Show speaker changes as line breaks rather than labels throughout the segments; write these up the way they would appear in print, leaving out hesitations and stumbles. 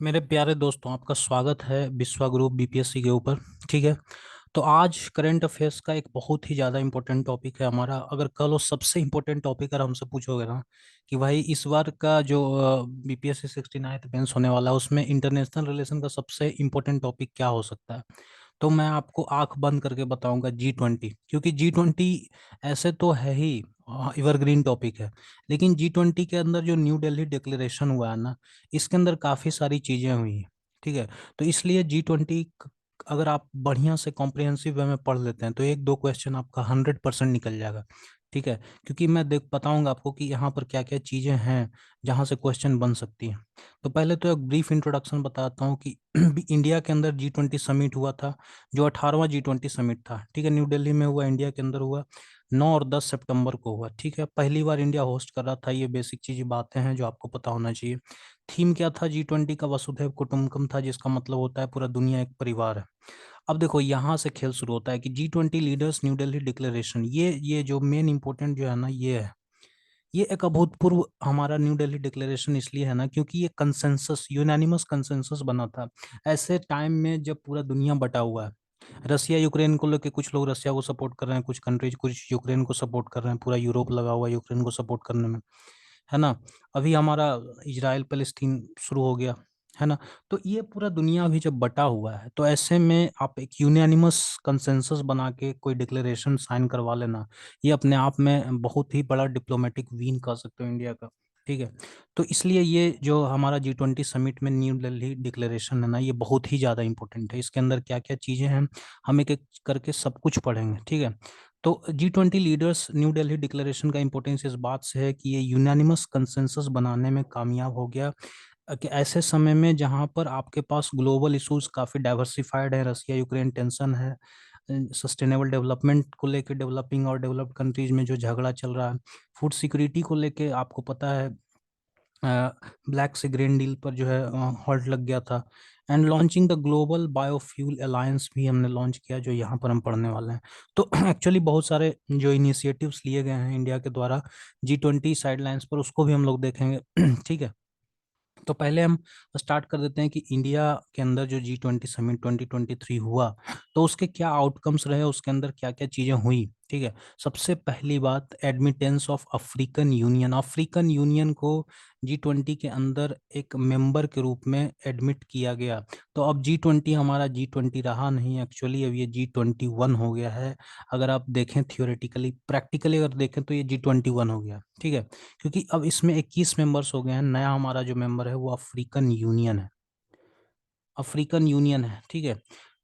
मेरे प्यारे दोस्तों, आपका स्वागत है विश्वा ग्रुप बीपीएससी के ऊपर। ठीक है। तो आज करंट अफेयर्स का एक बहुत ही ज़्यादा इंपॉर्टेंट टॉपिक है हमारा। अगर कल वो सबसे इंपॉर्टेंट टॉपिक अगर हमसे पूछोगे ना कि भाई इस बार का जो बीपीएससी 69th मेंस होने वाला है उसमें इंटरनेशनल रिलेशन का सबसे इंपॉर्टेंट टॉपिक क्या हो सकता है, तो मैं आपको आंख बंद करके बताऊंगा G20। क्योंकि G20 ऐसे तो है ही एवरग्रीन टॉपिक है, लेकिन G20 के अंदर जो न्यू दिल्ली डिक्लेरेशन हुआ है ना, इसके अंदर काफ़ी सारी चीज़ें हुई हैं। ठीक है। तो इसलिए G20 अगर आप बढ़िया से कॉम्प्रिहेंसिव वे में पढ़ लेते हैं तो एक दो क्वेश्चन आपका 100% निकल जाएगा। ठीक है। क्योंकि मैं देख बताऊंगा आपको कि यहाँ पर क्या क्या चीज़ें हैं जहाँ से क्वेश्चन बन सकती हैं। तो पहले तो एक ब्रीफ इंट्रोडक्शन बताता हूँ कि इंडिया के अंदर G20 समिट हुआ था, जो 18वां G20 समिट था। ठीक है। न्यू दिल्ली में हुआ, इंडिया के अंदर हुआ, 9 और 10 सितंबर को हुआ। ठीक है। पहली बार इंडिया होस्ट कर रहा था। ये बेसिक चीज़ बातें हैं जो आपको पता होना चाहिए। थीम क्या था G20 का? वसुधैव कुटुंबकम था, जिसका मतलब होता है पूरा दुनिया एक परिवार है। अब देखो यहाँ से खेल शुरू होता है कि G20 leaders new Delhi declaration, ये जो मेन इंपॉर्टेंट जो है ना, ये है। ये एक अभूतपूर्व हमारा न्यू दिल्ली डिक्लेरेशन इसलिए है ना क्योंकि ये कंसेंसस, यूनानिमस कंसेंसस बना था ऐसे टाइम में जब पूरा दुनिया बटा हुआ है। रसिया यूक्रेन को लेके कुछ लोग रसिया को सपोर्ट कर रहे हैं, कुछ कंट्रीज कुछ यूक्रेन को सपोर्ट कर रहे हैं, पूरा यूरोप लगा हुआ है यूक्रेन को सपोर्ट करने में, है ना। अभी हमारा इजराइल पैलेस्टीन शुरू हो गया, है ना। तो ये पूरा दुनिया अभी जब बटा हुआ है तो ऐसे में आप एक यूनानिमस कंसेंसस बना के कोई डिक्लेरेशन साइन करवा लेना, ये अपने आप में बहुत ही बड़ा डिप्लोमेटिक विन कह सकते हो इंडिया का। ठीक है। तो इसलिए ये जो हमारा G20 समिट में न्यू दिल्ली डिक्लेरेशन है ना, ये बहुत ही ज़्यादा इंपॉर्टेंट है। इसके अंदर क्या क्या चीज़ें हैं हम एक एक करके सब कुछ पढ़ेंगे। ठीक है। तो G20 leaders new Delhi declaration का इंपॉर्टेंस इस बात से है कि ये यूनानिमस कंसेंसस बनाने में कामयाब हो गया, कि ऐसे समय में जहां पर आपके पास ग्लोबल इश्यूज काफ़ी डाइवर्सिफाइड है, रसिया यूक्रेन टेंशन है, सस्टेनेबल डेवलपमेंट को लेके डेवलपिंग और डेवलप्ड कंट्रीज में जो झगड़ा चल रहा है, फूड सिक्योरिटी को लेके आपको पता है ब्लैक से ग्रीन डील पर जो है हॉल्ट लग गया था, and launching the global biofuel alliance भी हमने लॉन्च किया जो यहाँ पर हम पढ़ने वाले हैं। तो एक्चुअली बहुत सारे जो इनिशिएटिव्स लिए गए हैं इंडिया के द्वारा G20 साइडलाइंस पर, उसको भी हम लोग देखेंगे। ठीक है। तो पहले हम स्टार्ट कर देते हैं कि इंडिया के अंदर जो G20 समिट 2023 हुआ तो उसके क्या आउटकम्स रहे, उसके अंदर क्या क्या चीजें हुई। ठीक है। सबसे पहली बात, admittance of African union. African union को G20 के अंदर एक मेंबर के रूप में एडमिट किया गया। तो अब G20 हमारा G20 रहा नहीं, एक्चुअली अब ये G21 हो गया है। अगर आप देखें थियोरेटिकली, प्रैक्टिकली अगर देखें तो ये G21 हो गया। ठीक है। क्योंकि अब इसमें 21 मेंबर्स हो गए हैं। नया हमारा जो मेंबर है वो अफ्रीकन यूनियन है, अफ्रीकन यूनियन है। ठीक है।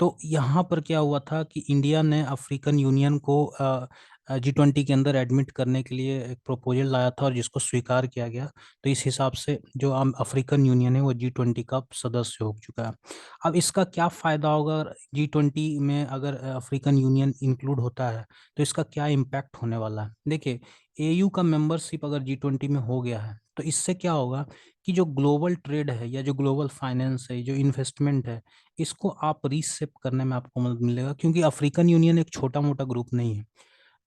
तो यहाँ पर क्या हुआ था कि इंडिया ने अफ्रीकन यूनियन को G20 के अंदर एडमिट करने के लिए एक प्रपोजल लाया था और जिसको स्वीकार किया गया। तो इस हिसाब से जो अफ्रीकन यूनियन है वो G20 का सदस्य हो चुका है। अब इसका क्या फायदा होगा G20 में अगर अफ्रीकन यूनियन इंक्लूड होता है, तो इसका क्या इम्पैक्ट होने वाला है? देखिए, AU का मेंबरशिप अगर G20 में हो गया है तो इससे क्या होगा कि जो ग्लोबल ट्रेड है या जो ग्लोबल फाइनेंस है, जो इन्वेस्टमेंट है, इसको आप रीसेप करने में आपको मदद मिलेगा। क्योंकि अफ्रीकन यूनियन एक छोटा मोटा ग्रुप नहीं है।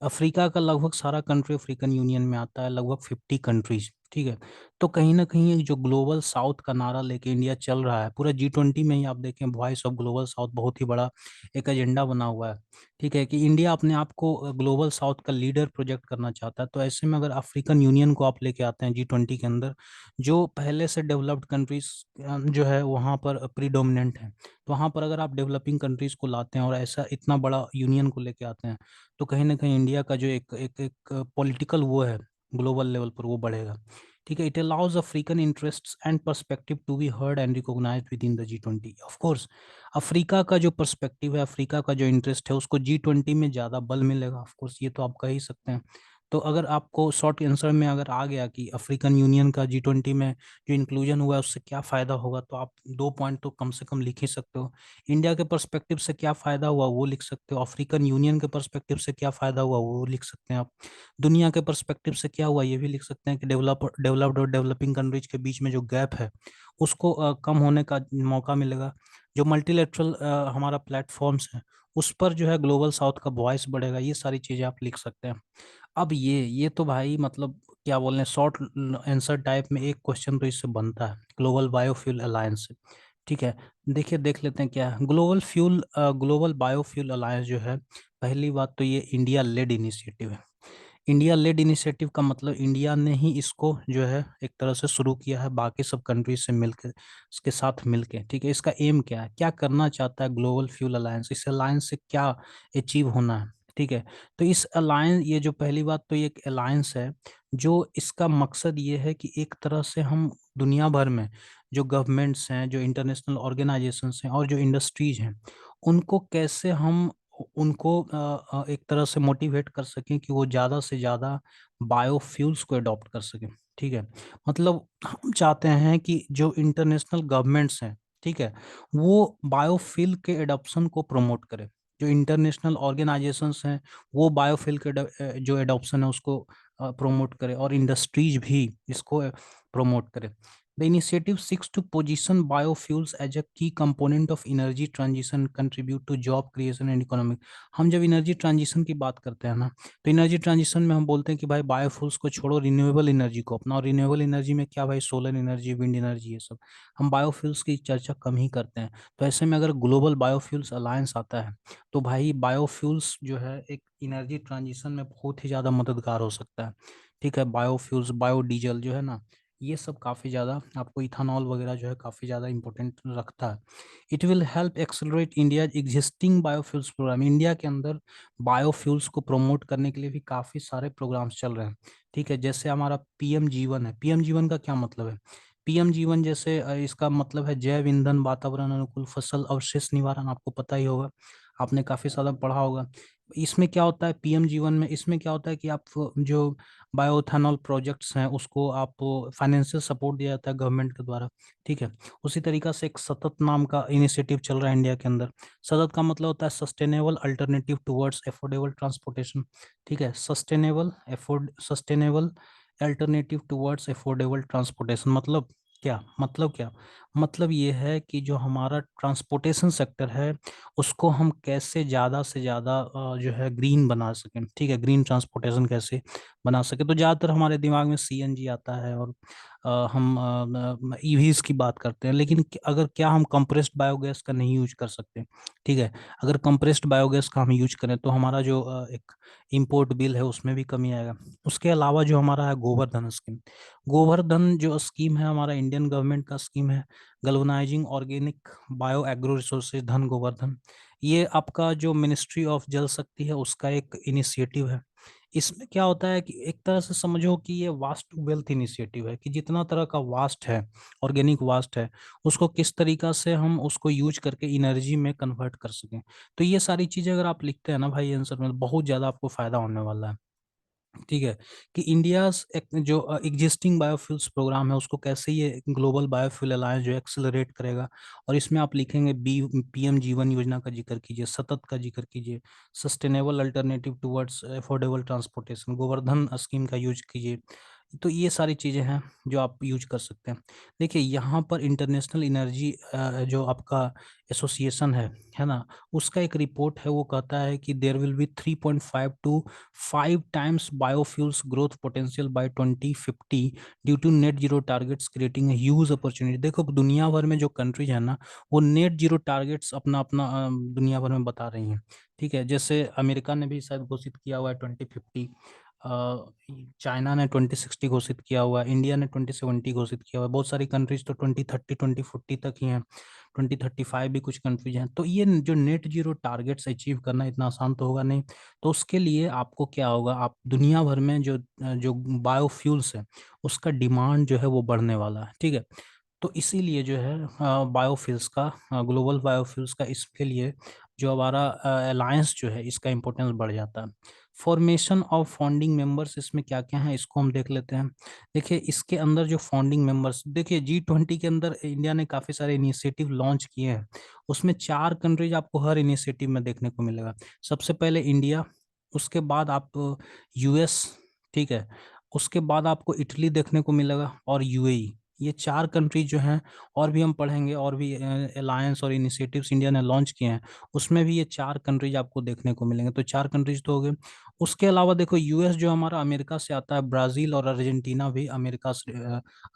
अफ्रीका का लगभग सारा कंट्री अफ्रीकन यूनियन में आता है, लगभग 50 कंट्रीज। ठीक है। तो कहीं ना कहीं एक जो ग्लोबल साउथ का नारा लेके इंडिया चल रहा है, पूरा G20 में ही आप देखें वॉइस ऑफ ग्लोबल साउथ बहुत ही बड़ा एक एजेंडा बना हुआ है। ठीक है। कि इंडिया अपने आप को ग्लोबल साउथ का लीडर प्रोजेक्ट करना चाहता है। तो ऐसे में अगर अफ्रीकन यूनियन को आप लेके आते हैं G20 के अंदर, जो पहले से डेवलप्ड कंट्रीज जो है वहाँ पर प्रीडोमिनेंट है, तो वहाँ पर अगर आप डेवलपिंग कंट्रीज को लाते हैं और ऐसा इतना बड़ा यूनियन को लेके आते हैं, तो कहीं ना कहीं इंडिया का जो एक एक एक पॉलिटिकल वो है ग्लोबल लेवल पर, वो बढ़ेगा। ठीक है। It allows African interests and perspective to be heard and recognised within the G20। Of course Africa का जो पर्सपेक्टिव है, अफ्रीका का जो इंटरेस्ट है, उसको G20 में ज़्यादा बल मिलेगा। ऑफ कोर्स ये तो आप कह ही सकते हैं। तो अगर आपको शॉर्ट आंसर में अगर आ गया कि अफ्रीकन यूनियन का G20 में जो इंक्लूजन हुआ है उससे क्या फ़ायदा होगा, तो आप 2 पॉइंट तो कम से कम लिख ही सकते हो। इंडिया के पर्सपेक्टिव से क्या फ़ायदा हुआ वो लिख सकते हो, अफ्रीकन यूनियन के पर्सपेक्टिव से क्या फ़ायदा हुआ वो लिख सकते हैं आप, दुनिया के पर्सपेक्टिव से क्या हुआ ये भी लिख सकते हैं कि डेवलप्ड और डेवलपिंग कंट्रीज के बीच में जो गैप है उसको कम होने का मौका मिलेगा। जो मल्टीलेटरल हमारा प्लेटफॉर्म्स है उस पर जो है ग्लोबल साउथ का वॉइस बढ़ेगा। ये सारी चीज़ें आप लिख सकते हैं। अब ये तो भाई मतलब क्या बोल रहे हैं, शॉर्ट आंसर टाइप में एक क्वेश्चन तो इससे बनता है, ग्लोबल बायोफ्यूल अलायंस से। ठीक है, देखिए देख लेते हैं क्या है ग्लोबल बायोफ्यूल अलायंस जो है। पहली बात तो ये इंडिया लेड इनिशिएटिव है। इंडिया लेड इनिशिएटिव का मतलब इंडिया ने ही इसको जो है एक तरह से शुरू किया है, बाकी सब कंट्रीज से मिलकर, इसके साथ मिलके। ठीक है, इसका एम क्या है, क्या करना चाहता है ग्लोबल फ्यूल अलायंस, इस अलायंस से क्या अचीव होना है। ठीक है, तो इस अलायंस, ये जो पहली बात तो ये एक अलायंस है, जो इसका मकसद ये है कि एक तरह से हम दुनिया भर में जो गवर्नमेंट्स हैं, जो इंटरनेशनल ऑर्गेनाइजेशंस हैं और जो इंडस्ट्रीज हैं, उनको कैसे हम उनको एक तरह से मोटिवेट कर सकें कि वो ज़्यादा से ज़्यादा बायोफ्यूल्स को अडॉप्ट कर सकें। ठीक है, मतलब हम चाहते हैं कि जो इंटरनेशनल गवर्नमेंट्स हैं, ठीक है, वो बायोफ्यूल के एडॉप्शन को प्रमोट करें। जो इंटरनेशनल ऑर्गेनाइजेशंस हैं, वो बायोफ्यूल के जो एडॉप्शन है उसको प्रमोट करें, और इंडस्ट्रीज भी इसको प्रमोट करें। The initiative seeks to position biofuels as a key component of energy transition, contribute to job creation and economic। हम जब एनर्जी ट्रांजिशन की बात करते हैं ना, तो एनर्जी ट्रांजिशन में हम बोलते हैं कि भाई बायोफ्यूल्स को छोड़ो, रिन्यूएबल एनर्जी को अपनाओ। रिन्यूएबल एनर्जी में क्या भाई, सोलर एनर्जी, विंड एनर्जी, ये सब। हम बायोफ्यूल्स की चर्चा कम ही करते हैं। तो ऐसे में अगर ग्लोबल बायोफ्यूल्स अलायंस आता है, तो भाई बायोफ्यूल्स जो है एक एनर्जी ट्रांजिशन में बहुत ही ज़्यादा मददगार हो सकता है। ठीक है, बायोफ्यूल्स, बायोडीजल जो है ना, ये सब काफ़ी ज़्यादा आपको, इथानॉल वगैरह जो है काफ़ी ज़्यादा इंपॉर्टेंट रखता है। It will help accelerate India existing biofuels program. India के अंदर बायोफ्यूल्स को प्रमोट करने के लिए भी काफ़ी सारे प्रोग्राम्स चल रहे हैं। ठीक है, जैसे हमारा पीएम जीवन है। पीएम जीवन का क्या मतलब है? पीएम जीवन जैसे इसका मतलब है जैव ईंधन, वातावरण अनुकूल फसल, अवशेष निवारण, आपको पता ही होगा, आपने काफ़ी सारा पढ़ा होगा। इसमें क्या होता है पीएम जीवन में, इसमें क्या होता है कि आप जो बायोथेनॉल प्रोजेक्ट्स हैं उसको आप फाइनेंशियल सपोर्ट दिया जाता है गवर्नमेंट के द्वारा। ठीक है, उसी तरीका से एक सतत नाम का इनिशिएटिव चल रहा है इंडिया के अंदर। सतत का मतलब होता है sustainable alternative towards affordable transportation. ठीक है, sustainable alternative towards affordable transportation मतलब क्या, मतलब क्या, मतलब ये है कि जो हमारा ट्रांसपोर्टेशन सेक्टर है, उसको हम कैसे ज़्यादा से ज़्यादा जो है ग्रीन बना सकें। ठीक है, ग्रीन ट्रांसपोर्टेशन कैसे बना सके। तो ज़्यादातर हमारे दिमाग में सीएनजी आता है, और हम ईवीज की बात करते हैं, लेकिन अगर क्या हम कंप्रेस्ड बायोगैस का नहीं यूज कर सकते? ठीक है, अगर कंप्रेस्ड बायोगैस का हम यूज करें तो हमारा जो एक इंपोर्ट बिल है उसमें भी कमी आएगा। उसके अलावा जो हमारा है गोवर्धन स्कीम, गोवर्धन जो स्कीम है हमारा इंडियन गवर्नमेंट का स्कीम है, गल्वनाइजिंग ऑर्गेनिक बायो एग्रो रिसोर्सेज धन गोवर्धन। ये आपका जो मिनिस्ट्री ऑफ जल शक्ति है उसका एक इनिशिएटिव है। इसमें क्या होता है कि एक तरह से समझो कि ये वास्ट वेल्थ इनिशिएटिव है, कि जितना तरह का वास्ट है, ऑर्गेनिक वास्ट है, उसको किस तरीका से हम उसको यूज करके एनर्जी में कन्वर्ट कर सकें। तो ये सारी चीजें अगर आप लिखते हैं ना भाई आंसर में, तो बहुत ज्यादा आपको फायदा होने वाला है। ठीक है, कि इंडिया जो एग्जिस्टिंग बायोफ्यूल्स प्रोग्राम है उसको कैसे ये ग्लोबल बायोफ्यूल अलायंस जो एक्सेलरेट करेगा। और इसमें आप लिखेंगे बी पीएम जीवन योजना का जिक्र कीजिए, सतत का जिक्र कीजिए, sustainable alternative towards affordable transportation, Govardhan scheme का यूज कीजिए। तो ये सारी चीज़ें हैं जो आप यूज कर सकते हैं। देखिए यहाँ पर इंटरनेशनल एनर्जी जो आपका एसोसिएशन है ना, उसका एक रिपोर्ट है, वो कहता है कि there will be 3.5 to 5 times biofuels growth potential by 2050 due to net zero targets creating a huge opportunity. देखो दुनिया भर में जो कंट्रीज है ना, वो नेट जीरो टारगेट्स अपना अपना दुनिया भर में बता रही हैं। ठीक है, जैसे अमेरिका ने भी शायद घोषित किया हुआ है 2050, चाइना ने 2060 घोषित किया हुआ है, इंडिया ने 2070 घोषित किया हुआ है, बहुत सारी कंट्रीज तो 2030 2040 तक ही हैं, 2035 भी कुछ कंट्रीज हैं। तो ये जो नेट जीरो टारगेट्स अचीव करना इतना आसान तो होगा नहीं। तो उसके लिए आपको क्या होगा, आप दुनिया भर में जो जो बायोफ्यूल्स है उसका डिमांड जो है वो बढ़ने वाला है। ठीक है, तो इसीलिए जो है बायोफ्यूल्स का, ग्लोबल बायोफ्यूल्स का, इसके लिए जो हमारा अलायंस जो है इसका इम्पोर्टेंस बढ़ जाता है। फॉर्मेशन ऑफ फाउंडिंग मेंबर्स इसमें क्या क्या है इसको हम देख लेते हैं। देखिए इसके अंदर जो फाउंडिंग मेंबर्स, देखिए G20 के अंदर इंडिया ने काफ़ी सारे इनिशिएटिव लॉन्च किए हैं। उसमें 4 कंट्रीज आपको हर इनिशिएटिव में देखने को मिलेगा। सबसे पहले इंडिया, उसके बाद आप यूएस, ठीक है, उसके बाद आपको इटली देखने को मिलेगा, और यूएई। ये चार कंट्रीज जो हैं, और भी हम पढ़ेंगे, और भी अलायंस और इनिशिएटिव्स इंडिया ने लॉन्च किए हैं, उसमें भी ये चार कंट्रीज आपको देखने को मिलेंगे। तो चार कंट्रीज तो हो गए। उसके अलावा देखो, यूएस जो हमारा अमेरिका से आता है, ब्राजील और अर्जेंटीना भी अमेरिका से,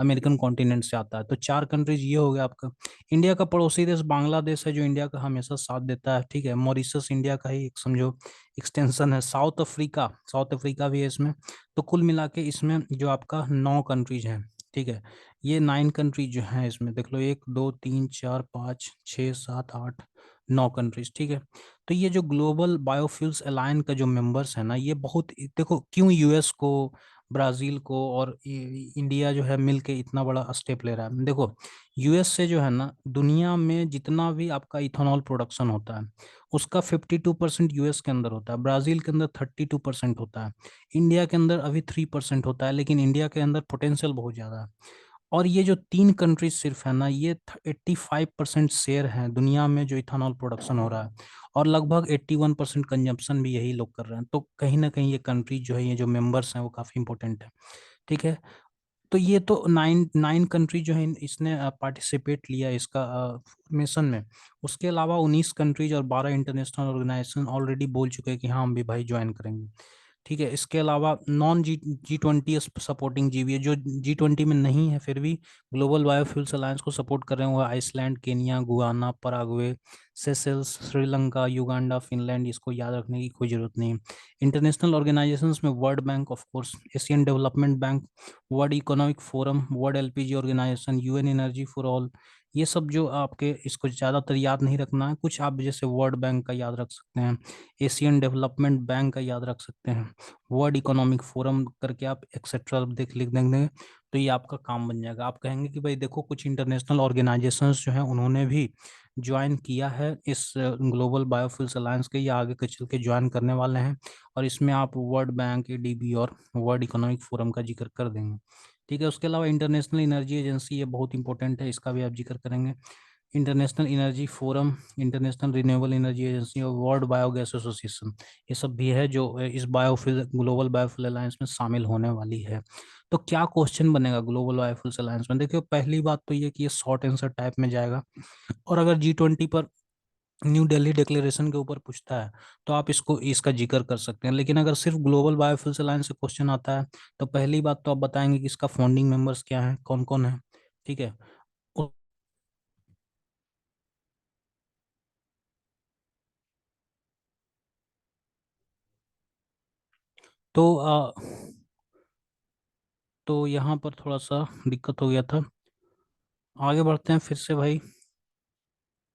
अमेरिकन कॉन्टिनेंट से आता है। तो चार कंट्रीज ये हो गया आपका। इंडिया का पड़ोसी देश बांग्लादेश है, जो इंडिया का हमेशा साथ देता है, ठीक है। मॉरिशस इंडिया का ही एक समझो एक्सटेंशन है। साउथ अफ्रीका, साउथ अफ्रीका भी है इसमें। तो कुल मिला के इसमें जो आपका 9 कंट्रीज हैं, ठीक है। ये 9 कंट्रीज जो हैं इसमें देख लो, 1 2 3 4 5 6 7 8 9 कंट्रीज, ठीक है। तो ये जो ग्लोबल बायोफ्यूल्स अलायंस का जो मेंबर्स है ना, ये बहुत, देखो क्यों यूएस को, ब्राजील को और इंडिया जो है मिलके इतना बड़ा स्टेप ले रहा है। देखो, यूएस से जो है ना, दुनिया में जितना भी आपका इथेनॉल प्रोडक्शन होता है, उसका 52% यूएस के अंदर होता है, ब्राजील के अंदर 32% होता है, इंडिया के अंदर अभी 3% होता है, लेकिन इंडिया के अंदर पोटेंशियल बहुत ज़्यादा है। और ये जो 3 कंट्रीज सिर्फ है ना, ये 85% शेयर है दुनिया में जो इथेनॉल प्रोडक्शन हो रहा है, और लगभग 81% कंजम्पशन भी यही लोग कर रहे हैं। तो कहीं ना कहीं ये कंट्रीज जो है, ये जो मेंबर्स हैं, वो काफ़ी इंपॉर्टेंट है, ठीक है। तो ये तो नाइन नाइन कंट्री जो है, इसने पार्टिसिपेट लिया इसका मिशन में। उसके अलावा 19 कंट्रीज और 12 इंटरनेशनल ऑर्गेनाइजेशन ऑलरेडी बोल चुके हैं कि हाँ, हम भी भाई ज्वाइन करेंगे, ठीक है। इसके अलावा नॉन जी 20 सपोर्टिंग जीवीए, जो जी 20 में नहीं है फिर भी ग्लोबल बायोफ्यूल्स अलायंस को सपोर्ट कर रहे हैं, वो Iceland, Kenya, Guyana, Paraguay, Seychelles, Sri Lanka, Uganda, Finland. इसको याद रखने की कोई जरूरत नहीं है। इंटरनेशनल ऑर्गेनाइजेशंस में World Bank of course, Asian Development Bank, World Economic Forum, World LPG Organisation, UN energy for all. ये सब जो आपके, इसको ज़्यादातर याद नहीं रखना है, कुछ आप जैसे वर्ल्ड बैंक का याद रख सकते हैं, एशियन डेवलपमेंट बैंक का याद रख सकते हैं, वर्ल्ड इकोनॉमिक फोरम करके आप एक्सेट्रा देख लिख देंगे, तो ये आपका काम बन जाएगा। आप कहेंगे कि भाई देखो, कुछ इंटरनेशनल ऑर्गेनाइजेशंस जो हैं, उन्होंने भी ज्वाइन किया है इस ग्लोबल बायोफ्यूल्स अलायंस के, या आगे के चल के ज्वाइन करने वाले हैं, और इसमें आप वर्ल्ड बैंक, एडीबी और वर्ल्ड इकोनॉमिक फोरम का जिक्र कर देंगे, ठीक है। उसके अलावा इंटरनेशनल एनर्जी एजेंसी, ये बहुत इंपॉर्टेंट है, इसका भी आप जिक्र करेंगे। International energy forum, international renewable energy agency और वर्ल्ड बायोगैस एसोसिएशन, ये सब भी है जो इस बायोफ्यूल, ग्लोबल बायोफ्यूल अलायंस में शामिल होने वाली है। तो क्या क्वेश्चन बनेगा ग्लोबल बायोफ्यूल्स अलायंस में? देखिए, पहली बात तो ये कि ये शॉर्ट आंसर टाइप में जाएगा, और अगर जी 20 पर न्यू दिल्ली डिक्लेरेशन के ऊपर पूछता है, तो आप इसको, इसका जिक्र कर सकते हैं। लेकिन अगर सिर्फ ग्लोबल बायोफ्यूल्स अलायंस से क्वेश्चन आता है, तो पहली बात तो आप बताएंगे कि इसका फाउंडिंग मेंबर्स क्या हैं, कौन कौन है, ठीक है। उ- तो तो यहाँ पर थोड़ा सा दिक्कत हो गया था। आगे बढ़ते हैं फिर से भाई।